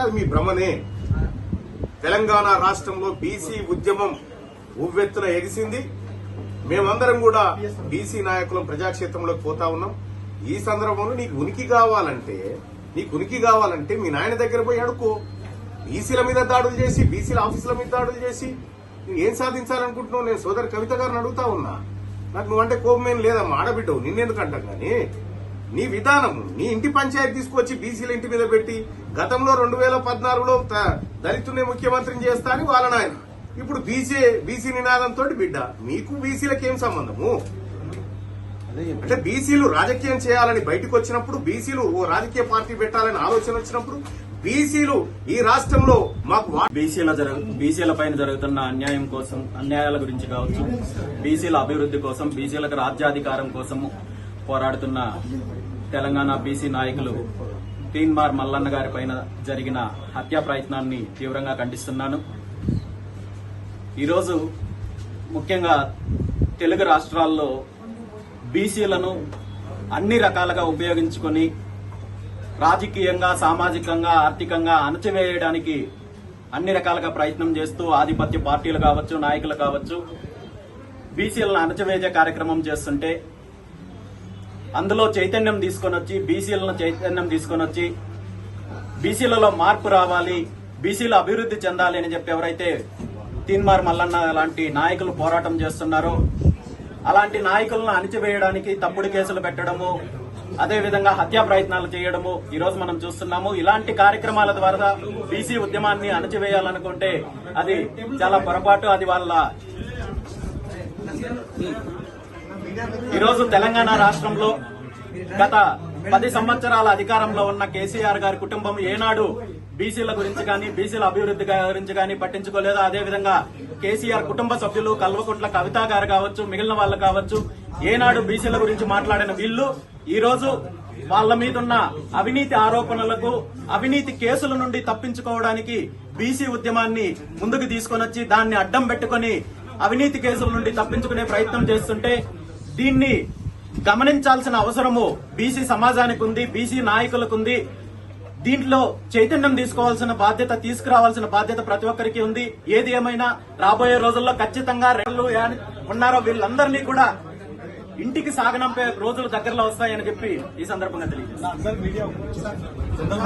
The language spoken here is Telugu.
అది మీ భ్రమనే. తెలంగాణ రాష్ట్రంలో బీసీ ఉద్యమం ఉవ్వెత్తున ఎగిసింది. మేమందరం కూడా బీసీ నాయకులం ప్రజాక్షేత్రంలోకి పోతా ఉన్నాం. ఈ సందర్భంలో నీకు ఉనికి కావాలంటే మీ నాయన దగ్గర పోయి అడుకో. బీసీల మీద దాడులు చేసి, బీసీల ఆఫీసుల మీద దాడులు చేసి నువ్వు ఏం సాధించాలనుకుంటున్నావు? నేను సోదరి కవిత గారిని అడుగుతా ఉన్నా. నాకు నువ్వంటే కోపమేం లేదమ్మా, ఆడబిడ్డవు, నిన్నెందుకు అంటాం కానీ నీ విధానం, నీ ఇంటి పంచాయతీ తీసుకొచ్చి బీసీల ఇంటి మీద పెట్టి గతంలో 2014లో దళితున్నే ముఖ్యమంత్రిని చేస్తా అని వాళ్ళ నాయన, ఇప్పుడు బీసీ నినాదంతో బిడ్డ. మీకు బీసీలకు ఏం సంబంధము? అంటే బీసీలు రాజకీయం చేయాలని బయటకు వచ్చినప్పుడు, బీసీలు ఓ రాజకీయ పార్టీ పెట్టాలని ఆలోచన వచ్చినప్పుడు బీసీలు ఈ రాష్ట్రంలో మాకు బీసీల పైన జరుగుతున్న అన్యాయాల గురించి కావచ్చు, బీసీల అభివృద్ధి కోసం, బీసీలకు రాజ్యాధికారం కోసం పోరాడుతున్న తెలంగాణ బీసీ నాయకులు తీన్మార్ మల్లన్న గారి పైన జరిగిన హత్యా ప్రయత్నాన్ని తీవ్రంగా ఖండిస్తున్నాను. ఈరోజు ముఖ్యంగా తెలుగు రాష్ట్రాల్లో బీసీలను అన్ని రకాలుగా ఉపయోగించుకొని రాజకీయంగా, సామాజికంగా, ఆర్థికంగా అణచివేయడానికి అన్ని రకాలుగా ప్రయత్నం చేస్తూ ఆధిపత్య పార్టీలు కావచ్చు, నాయకులు కావచ్చు, బీసీలను అణచివేసే కార్యక్రమం చేస్తుంటే అందులో చైతన్యం తీసుకొని వచ్చి, బీసీలలో మార్పు రావాలి, బీసీలు అభివృద్ధి చెందాలి అని చెప్పి ఎవరైతే తీన్మార్ మల్లన్న లాంటి నాయకులు పోరాటం చేస్తున్నారో అలాంటి నాయకులను అణచివేయడానికి తప్పుడు కేసులు పెట్టడము, అదేవిధంగా హత్యా ప్రయత్నాలు చేయడము ఈరోజు మనం చూస్తున్నాము. ఇలాంటి కార్యక్రమాల ద్వారా బీసీ ఉద్యమాన్ని అణచివేయాలనుకుంటే అది చాలా పొరపాటు. అది ఈరోజు తెలంగాణ రాష్ట్రంలో గత 10 సంవత్సరాల అధికారంలో ఉన్న కేసీఆర్ గారి కుటుంబం ఏనాడు బీసీల గురించి కానీ, బీసీల అభివృద్ధి గురించి కానీ పట్టించుకోలేదు. అదేవిధంగా కేసీఆర్ కుటుంబ సభ్యులు కల్వకుంట్ల కవిత గారు కావచ్చు, మిగిలిన వాళ్ళు కావచ్చు, ఏనాడు బీసీల గురించి మాట్లాడిన వీళ్లు ఈరోజు వాళ్ళ మీదున్న అవినీతి ఆరోపణలకు, అవినీతి కేసుల నుండి తప్పించుకోవడానికి బీసీ ఉద్యమాన్ని ముందుకు తీసుకొని వచ్చి దాన్ని అడ్డం పెట్టుకుని అవినీతి కేసుల నుండి తప్పించుకునే ప్రయత్నం చేస్తుంటే దీన్ని గమనించాల్సిన అవసరము బీసీ సమాజానికి ఉంది, బీసీ నాయకులకు ఉంది. దీంట్లో చైతన్యం తీసుకురావాల్సిన బాధ్యత ప్రతి ఒక్కరికి ఉంది. ఏది ఏమైనా రాబోయే రోజుల్లో ఖచ్చితంగా ఉన్నారో వీళ్ళందరినీ కూడా ఇంటికి సాగనంపే రోజులు దగ్గరలో వస్తాయని చెప్పి ఈ సందర్భంగా తెలియజేస్తాను.